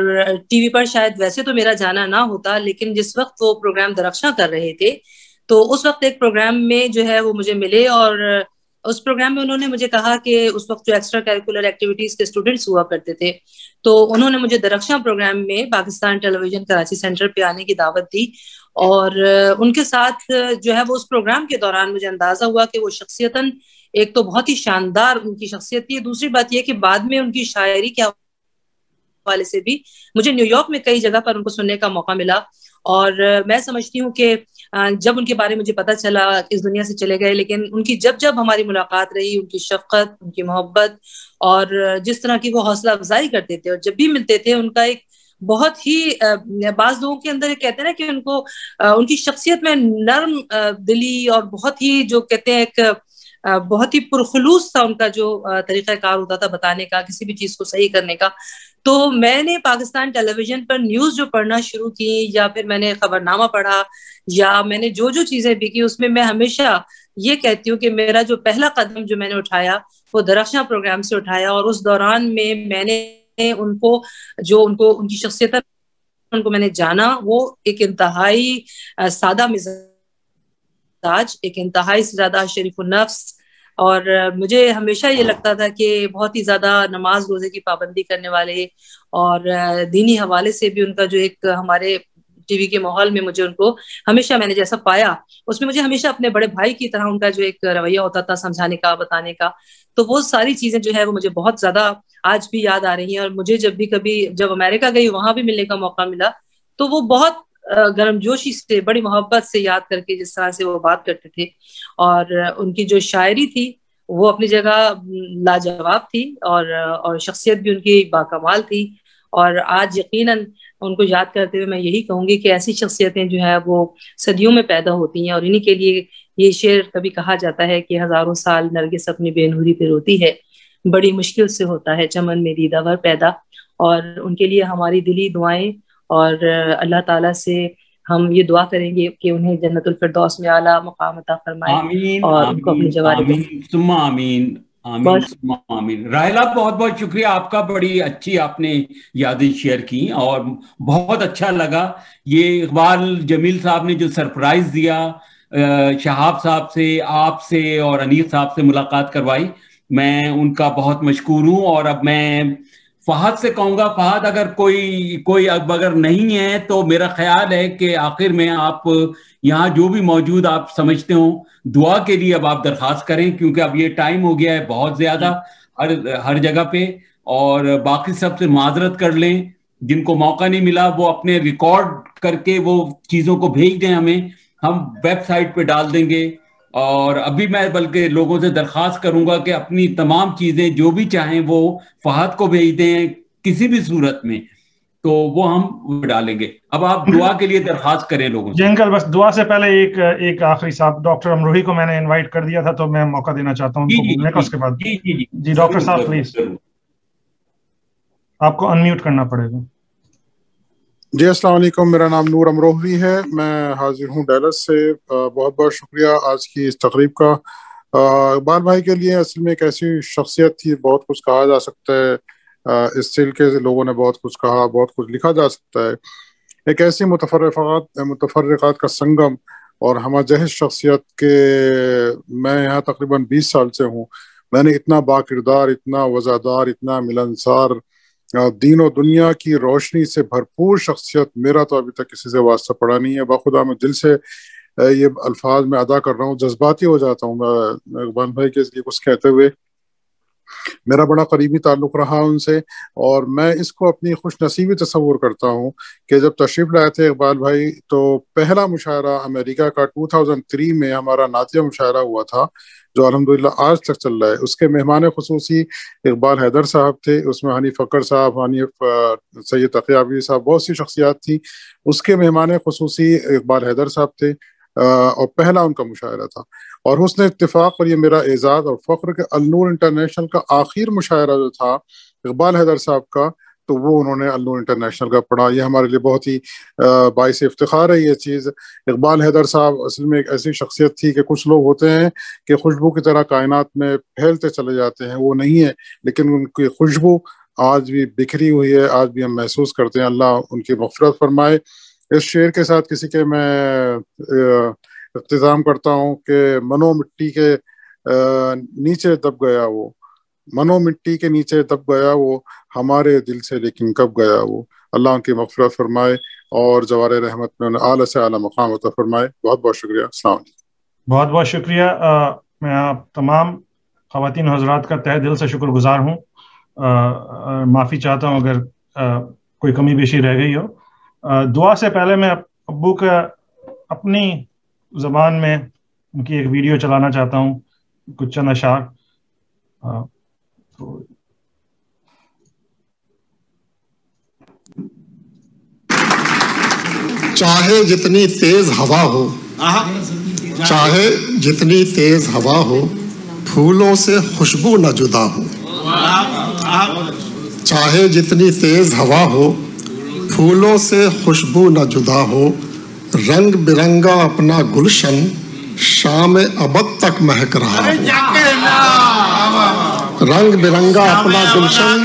ٹی وی پر شاید ویسے تو میرا جانا نہ ہوتا، لیکن جس وقت وہ پروگرام درخشاں کر رہے تھے تو اس وقت ایک پروگرام میں جو ہے وہ مجھے ملے، اور اس پروگرام میں انہوں نے مجھے کہا کہ اس وقت جو ایکسٹرا کیریکولر ایکٹیویٹیز کے اسٹوڈنٹس ہوا کرتے تھے تو انہوں نے مجھے درخشاں پروگرام میں پاکستان ٹیلی ویژن کراچی سینٹر پہ آنے کی دعوت دی. اور ان کے ساتھ جو ہے وہ اس پروگرام کے دوران مجھے اندازہ ہوا کہ وہ شخصیتاً ایک تو بہت ہی شاندار ان کی شخصیت تھی، دوسری بات یہ کہ بعد میں ان کی شاعری کے حوالے سے بھی مجھے نیو یارک میں کئی جگہ پر ان کو سننے کا موقع ملا. اور میں سمجھتی ہوں کہ جب ان کے بارے مجھے پتا چلا اس دنیا سے چلے گئے، لیکن ان کی جب ہماری ملاقات رہی، ان کی شفقت، ان کی محبت اور جس طرح کی وہ حوصلہ افزائی کرتے تھے، اور جب بھی ملتے تھے ان کا ایک بہت ہی بعض لوگوں کے اندر کہتے ہیں نا کہ ان کو ان کی شخصیت میں نرم دلی اور بہت ہی جو کہتے ہیں ایک بہت ہی پرخلوص تھا ان کا جو طریقہ کار ہوتا تھا بتانے کا، کسی بھی چیز کو صحیح کرنے کا. تو میں نے پاکستان ٹیلی ویژن پر نیوز جو پڑھنا شروع کی یا پھر میں نے خبرنامہ پڑھا یا میں نے جو چیزیں بھی کی، اس میں ہمیشہ یہ کہتی ہوں کہ میرا جو پہلا قدم جو میں نے اٹھایا وہ درخشاں پروگرام سے اٹھایا. اور اس دوران میں نے ان کو ان کی شخصیت ان کو میں نے جانا، وہ ایک انتہائی سادہ مزاج، ایک انتہائی زیادہ شریف النفس، اور مجھے ہمیشہ یہ لگتا تھا کہ بہت ہی زیادہ نماز روزے کی پابندی کرنے والے، اور دینی حوالے سے بھی ان کا جو ایک ہمارے ٹی وی کے ماحول میں مجھے ان کو ہمیشہ میں نے جیسا پایا اس میں مجھے ہمیشہ اپنے بڑے بھائی کی طرح ان کا جو ایک رویہ ہوتا تھا سمجھانے کا، بتانے کا، تو وہ ساری چیزیں جو ہے وہ مجھے بہت زیادہ آج بھی یاد آ رہی ہیں. اور مجھے جب امریکہ گئی وہاں بھی ملنے کا موقع ملا تو وہ بہت گرم جوشی سے، بڑی محبت سے یاد کر کے جس طرح سے وہ بات کرتے تھے، اور ان کی جو شاعری تھی وہ اپنی جگہ لاجواب تھی، اور شخصیت بھی ان کی باکمال تھی. اور آج یقیناً ان کو یاد کرتے ہوئے میں یہی کہوں گی کہ ایسی شخصیتیں جو ہے وہ صدیوں میں پیدا ہوتی ہیں، اور انہی کے لیے یہ شعر کبھی کہا جاتا ہے کہ ہزاروں سال نرگس اپنی بے نوری پہ روتی ہے، بڑی مشکل سے ہوتا ہے چمن میں دیدہ ور پیدا. اور ان کے لیے ہماری دلی دعائیں، اور اللہ تعالیٰ سے ہم یہ دعا کریں گے کہ انہیں جنت الفردوس میں اعلیٰ مقام عطا فرمائے، آمین اور ان کو اپنی جواری آمین ثم آمین آمین ثم آمین. راحلہ بہت بہت شکریہ آپ کا، بڑی اچھی آپ نے یادیں شیئر کی اور بہت اچھا لگا. یہ اقبال جمیل صاحب نے جو سرپرائز دیا، شہاب صاحب سے، آپ سے اور انیس صاحب سے ملاقات کروائی، میں ان کا بہت مشکور ہوں. اور اب میں فہد سے کہوں گا, فہد اگر کوئی اگر نہیں ہے تو میرا خیال ہے کہ آخر میں آپ یہاں جو بھی موجود آپ سمجھتے ہوں دعا کے لیے اب آپ درخواست کریں, کیونکہ اب یہ ٹائم ہو گیا ہے بہت زیادہ ہر جگہ پہ. اور باقی سب سے معذرت کر لیں, جن کو موقع نہیں ملا وہ اپنے ریکارڈ کر کے وہ چیزوں کو بھیج دیں ہمیں, ہم ویب سائٹ پہ ڈال دیں گے. اور ابھی میں بلکہ لوگوں سے درخواست کروں گا کہ اپنی تمام چیزیں جو بھی چاہیں وہ فہد کو بھیج دیں کسی بھی صورت میں, تو وہ ہم ڈالیں گے. اب آپ دعا کے لیے درخواست کریں لوگوں سے. جی انکل, بس دعا سے پہلے ایک آخری صاحب ڈاکٹر امروہی کو میں نے انوائٹ کر دیا تھا, تو میں موقع دینا چاہتا ہوں ان کو بولنے کا. اس کے بعد جی ڈاکٹر صاحب پلیز آپ کو انمیوٹ کرنا پڑے گا. جی السلام علیکم, میرا نام نور امروہی ہے, میں حاضر ہوں ڈیلس سے. بہت بہت شکریہ آج کی اس تقریب کا. اقبال بھائی کے لیے اصل میں ایک ایسی شخصیت تھی, بہت کچھ کہا جا سکتا ہے, اس سلسلے سے لوگوں نے بہت کچھ کہا, بہت کچھ لکھا جا سکتا ہے. ایک ایسی متفرقات کا سنگم اور ہمہ جہت شخصیت کے میں یہاں تقریباً 20 سال سے ہوں. میں نے اتنا باکردار, اتنا وزادار, اتنا ملنسار, دین و دنیا کی روشنی سے بھرپور شخصیت میرا تو ابھی تک کسی سے واسطہ پڑا نہیں ہے. بخدا میں دل سے یہ الفاظ میں ادا کر رہا ہوں, جذباتی ہو جاتا ہوں میں اقبال بھائی کے لیے کچھ کہتے ہوئے. میرا بڑا قریبی تعلق رہا ان سے, اور میں اس کو اپنی خوش نصیبی تصور کرتا ہوں کہ جب تشریف لائے تھے اقبال بھائی تو پہلا مشاعرہ امریکہ کا 2003 میں ہمارا نعتیہ مشاعرہ ہوا تھا, جو الحمدللہ آج تک چل رہا ہے. اس کے مہمان خصوصی اقبال حیدر صاحب تھے, اس میں حنیف فکر صاحب, حنیف سید تقی عابدی صاحب, بہت سی شخصیات تھیں. اس کے مہمان خصوصی اقبال حیدر صاحب تھے, اور پہلا ان کا مشاعرہ تھا. اور حسن اتفاق, اور یہ میرا اعزاز اور فخر کہ النور انٹرنیشنل کا آخر مشاعرہ جو تھا اقبال حیدر صاحب کا, تو وہ انہوں نے النور انٹرنیشنل کا پڑھا. یہ ہمارے لیے بہت ہی باعث افتخار ہے یہ چیز. اقبال حیدر صاحب اصل میں ایک ایسی شخصیت تھی کہ کچھ لوگ ہوتے ہیں کہ خوشبو کی طرح کائنات میں پھیلتے چلے جاتے ہیں, وہ نہیں ہے, لیکن ان کی خوشبو آج بھی بکھری ہوئی ہے, آج بھی ہم محسوس کرتے ہیں. اللہ ان کی مغفرت فرمائے. اس شعر کے ساتھ کسی کے میں اختتام کرتا ہوں کہ منو مٹی کے نیچے دب گیا وہ, منو مٹی کے نیچے دب گیا وہ, ہمارے دل سے لیکن کب گیا وہ. اللہ ان کی مغفرت فرمائے اور جوار رحمت میں انہیں اعلیٰ سے اعلیٰ مقام عطا فرمائے. بہت بہت شکریہ. السلام علیکم. بہت بہت شکریہ. میں آپ تمام خواتین حضرات کا تہ دل سے شکر گزار ہوں. معافی چاہتا ہوں اگر کوئی کمی بیشی رہ گئی ہو. دعا سے پہلے میں ابو کا اپنی زبان میں ان کی ایک ویڈیو چلانا چاہتا ہوں, کچھ چند اشعار. چاہے جتنی تیز ہوا ہو, چاہے جتنی تیز ہوا ہو, پھولوں سے خوشبو نہ جدا ہو. چاہے جتنی تیز ہوا ہو, پھولوں سے خوشبو نہ جدا ہو. رنگ برنگا اپنا گلشن شام ابد تک مہک رہا ہو. رنگ برنگا اپنا گلشن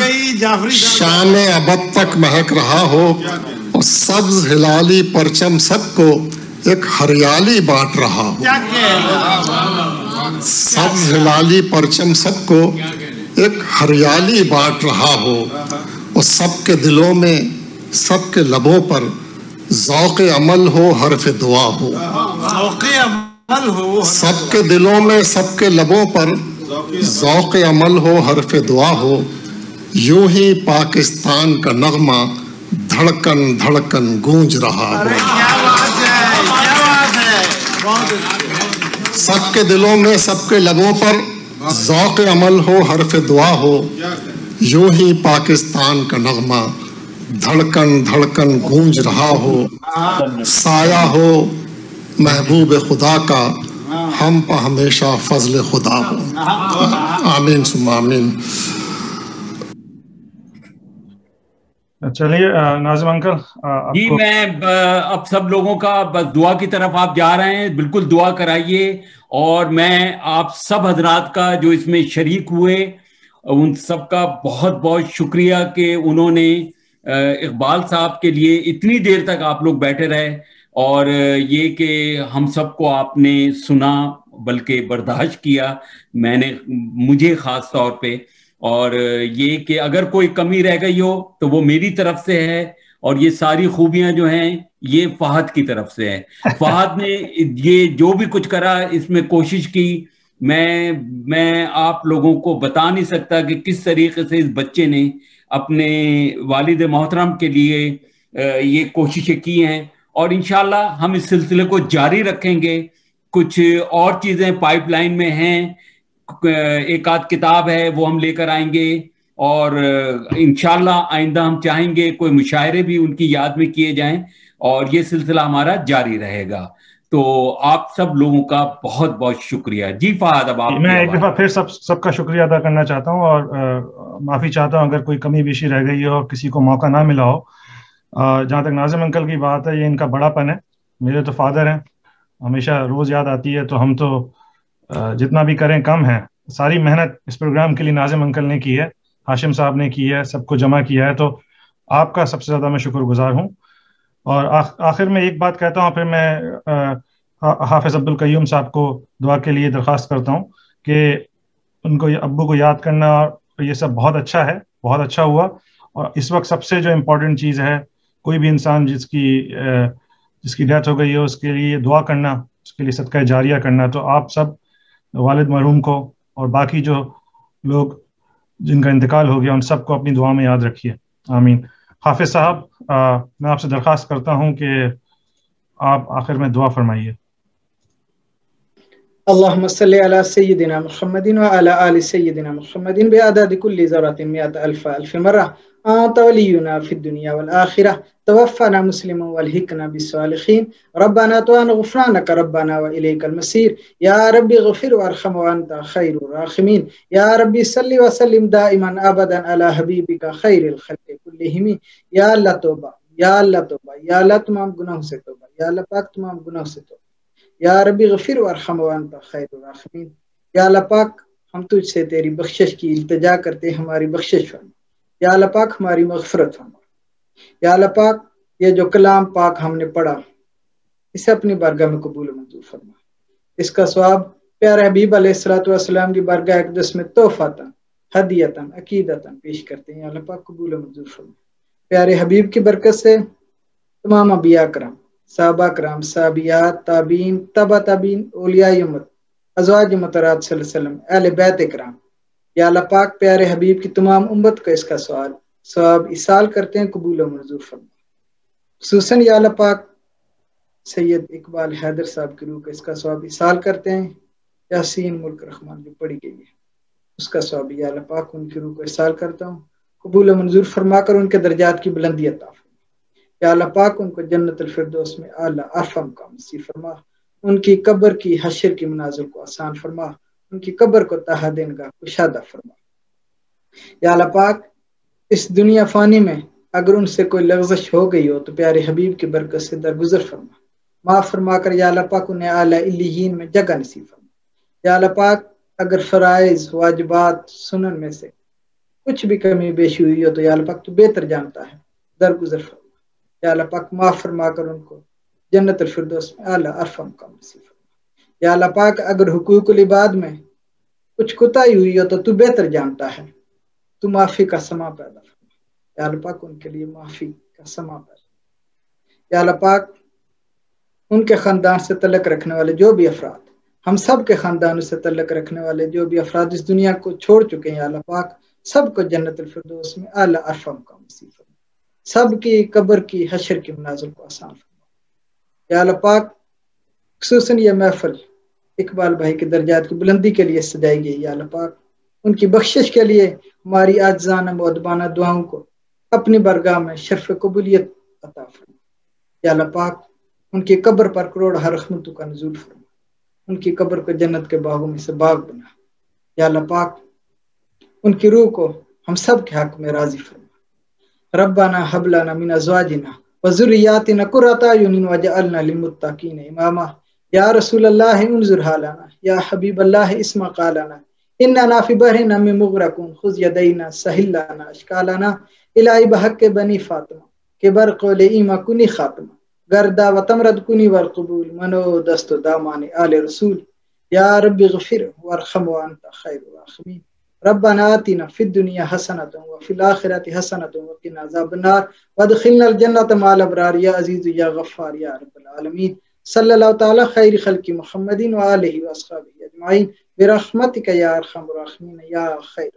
شام ابد تک مہک رہا ہو, اور سبز ہلالی پرچم سب کو ایک ہریالی بانٹ رہا ہو. سبز ہلالی پرچم سب کو ایک ہریالی بانٹ رہا ہو, اور سب کے دلوں میں سب کے لبوں پر ذوق عمل ہو, حرف دعا ہو. سب کے دلوں میں سب کے لبوں پر ذوق عمل ہو, حرف دعا ہو. یوں ہی پاکستان کا نغمہ دھڑکن دھڑکن گونج رہا ہو. سب کے دلوں میں سب کے لبوں پر ذوق عمل ہو, حرف دعا ہو. یوں ہی پاکستان کا نغمہ دھڑکن دھڑکن گونج رہا ہو. سایہ ہو محبوب خدا کا, ہم پہ ہمیشہ فضل خدا ہو. آمین ثم آمین. چلیے ناظم انکل. جی میں اب سب لوگوں کا بس دعا کی طرف آپ جا رہے ہیں, بالکل دعا کرائیے. اور میں آپ سب حضرات کا جو اس میں شریک ہوئے ان سب کا بہت بہت شکریہ کہ انہوں نے اقبال صاحب کے لیے اتنی دیر تک آپ لوگ بیٹھے رہے, اور یہ کہ ہم سب کو آپ نے سنا, بلکہ برداشت کیا میں نے، مجھے خاص طور پہ، اور یہ کہ اگر کوئی کمی رہ گئی ہو تو وہ میری طرف سے ہے، اور یہ ساری خوبیاں جو ہیں یہ فہد کی طرف سے ہے۔ فہد نے یہ جو بھی کچھ کرا اس میں کوشش کی، میں آپ لوگوں کو بتا نہیں سکتا کہ کس طریقے سے اس بچے نے اپنے والد محترم کے لیے یہ کوششیں کی ہیں، اور انشاءاللہ ہم اس سلسلے کو جاری رکھیں گے۔ کچھ اور چیزیں پائپ لائن میں ہیں، ایک آدھ کتاب ہے وہ ہم لے کر آئیں گے، اور انشاءاللہ آئندہ ہم چاہیں گے کوئی مشاعرے بھی ان کی یاد میں کیے جائیں، اور یہ سلسلہ ہمارا جاری رہے گا۔ تو آپ سب لوگوں کا بہت بہت شکریہ۔ جی فہد، اب آپ میں ایک دفعہ پھر سب کا شکریہ ادا کرنا چاہتا ہوں، اور معافی چاہتا ہوں اگر کوئی کمی بیشی رہ گئی ہو اور کسی کو موقع نہ ملا ہو۔ جہاں تک ناظم انکل کی بات ہے، یہ ان کا بڑا پن ہے، میرے تو فادر ہیں، ہمیشہ روز یاد آتی ہے، تو ہم تو جتنا بھی کریں کم ہے۔ ساری محنت اس پروگرام کے لیے ناظم انکل نے کی ہے، ہاشم صاحب نے کی ہے، سب کو جمع کیا ہے، تو آپ کا سب سے زیادہ میں شکر گزار ہوں۔ اور آخر میں ایک بات کہتا ہوں، پھر میں حافظ عبدالقیوم صاحب کو دعا کے لیے درخواست کرتا ہوں کہ ان کو ابو کو یاد کرنا یہ سب بہت اچھا ہے، بہت اچھا ہوا، اور اس وقت سب سے جو امپورٹنٹ چیز ہے، کوئی بھی انسان جس کی ڈیتھ ہو گئی ہے اس کے لیے دعا کرنا، اس کے لیے صدقہ جاریہ کرنا۔ تو آپ سب والد مرحوم کو اور باقی جو لوگ جن کا انتقال ہو گیا ان سب کو اپنی دعا میں یاد رکھیے، آمین۔ حافظ صاحب، میں آپ سے درخواست کرتا ہوں کہ آپ آخر میں دعا فرمائیے۔ اللهم صل على سيدنا محمد وعلى آل سيدنا محمد بعدد كل ذرة 100,000 مرة. أنت ولينا في الدنيا والآخرة، توفنا مسلما والحقنا بالصالحين. ربنا توان غفرانك ربنا وإليك المصير. يا ربي اغفر وارحم وأنت خير الراحمين. يا ربي صل وسلم دائما أبدا على حبيبك خير الخلق كلهم. یا اللہ توبہ، یا اللہ توبہ، یا اللہ تمام گناہوں سے توبہ، یا اللہ پاک تمام گناہوں سے توبہ۔ یا ربی غفر وارحم وانت خیر الراحمین۔ یا اللہ پاک، ہم تجھ سے تیری بخشش کی التجا کرتے، ہماری بخشش فرما۔ یا اللہ پاک، ہماری مغفرت فرما۔ یا اللہ پاک، یہ جو کلام پاک ہم نے پڑھا اسے اپنی بارگاہ میں قبول و منظور فرما۔ اس کا ثواب پیارے حبیب علیہ الصلوۃ والسلام کی بارگاہ اقدس میں تحفۃً، ہدیۃً، عقیدۃً پیش کرتے ہیں۔ یا اللہ پاک قبول و منظور فرما۔ پیارے حبیب کی برکت سے تمام انبیاء کرام، صحابہ کرام، صحابیات، تابعین، تبع تابعین، اولیاء امت، ازواج مطہرات صلی اللہ علیہ وسلم، اہل بیت کرام، یا اللہ پاک پیارے حبیب کی تمام امت کو اس کا ثواب ایصال کرتے ہیں، قبول و منظور فرما۔ خصوصاً یا اللہ پاک سید اقبال حیدر صاحب کی روح کو اس کا ثواب ایصال کرتے ہیں۔ یاسین ملک رحمان جو پڑھی گئی ہے اس کا ثواب یا اللہ پاک ان کی روح کو ایصال کرتا ہوں، قبول و منظور فرما کر ان کے درجات کی بلندی عطا فرما۔ یا اللہ پاک ان کو جنت الفردوس میں اعلیٰ عرفہ مقام نصیب فرما، ان کی قبر کی حشر کی منازل کو آسان فرما، ان کی قبر کو تہا دین کا کشادہ فرما۔ یا اللہ پاک، اس دنیا فانی میں اگر ان سے کوئی لغزش ہو گئی ہو تو پیارے حبیب کی برکت سے درگزر فرما، معاف فرما کر یا اللہ پاک انہیں اعلیٰ علیین میں جگہ نصیب فرما۔ یا اللہ پاک، اگر فرائض، واجبات، سنن میں سے کچھ بھی کمی بیشی ہوئی ہو تو یا اللہ پاک تو بہتر جانتا ہے، درگزر فرما۔ یا اللہ پاک معاف فرما کر ان کو جنت الفردوس میں اعلیٰ عرفہ مقام نصیب فرما۔ یا اللہ پاک، اگر حقوق العباد میں کچھ کوتاہی ہوئی ہو تو بہتر جانتا ہے، تو معافی کا سما پیدا فرما۔ یا اللہ پاک ان کے لیے معافی کا سما پیدا۔ یا اللہ پاک، ان کے خاندان سے تعلق رکھنے والے جو بھی افراد، ہم سب کے خاندانوں سے تعلق رکھنے والے جو بھی افراد اس دنیا کو چھوڑ چکے ہیں، یا اللہ پاک سب کو جنت الفردوس میں اعلیٰ عرفہ مقام نصیب فرما، سب کی قبر کی حشر کی منازل کو آسان فرما۔ یا اللہ پاک، خصوصاً یہ محفل اقبال بھائی کے درجات کی بلندی کے لیے سجائی گئی، یا اللہ پاک ان کی بخشش کے لیے ہماری عاجزانہ مؤدبانہ دعاؤں کو اپنی برگاہ میں شرف قبولیت عطا فرما۔ یا اللہ پاک، ان کی قبر پر کروڑ رحمتوں کا نزول فرما، ان کی قبر کو جنت کے باغوں میں سے باغ بنا۔ یا اللہ پاک، ان کی روح کو ہم سب کے حق میں راضی فرما۔ ربنا هب لنا من ازواجنا وذرياتنا قرة اعين واجعلنا للمتقين اماما۔ یا رسول اللہ انظر حالنا، یا حبیب اللہ اسمع قالنا، اننا فی بحر من مغرقون خذ یدینا سہل لنا اشکالنا، الہی بحق بنی فاطمہ کہ برقول ایما کنی خاتمہ، گردا و تمرد کنی والقبول، منو دست و دامان آل رسول۔ یا رب اغفر وارحم وانت خیر الراحمین. ربنا آتنا فی الدنیا حسنۃ وفی الآخرۃ حسنۃ وقنا عذاب النار وادخلنا الجنۃ مع الابرار یا عزیز یا غفار یا رب العالمین. صلی اللہ تعالی خیر خلق محمد وآلہ واصحابہ اجمعین برحمتک یا ارحم الراحمین یا خیر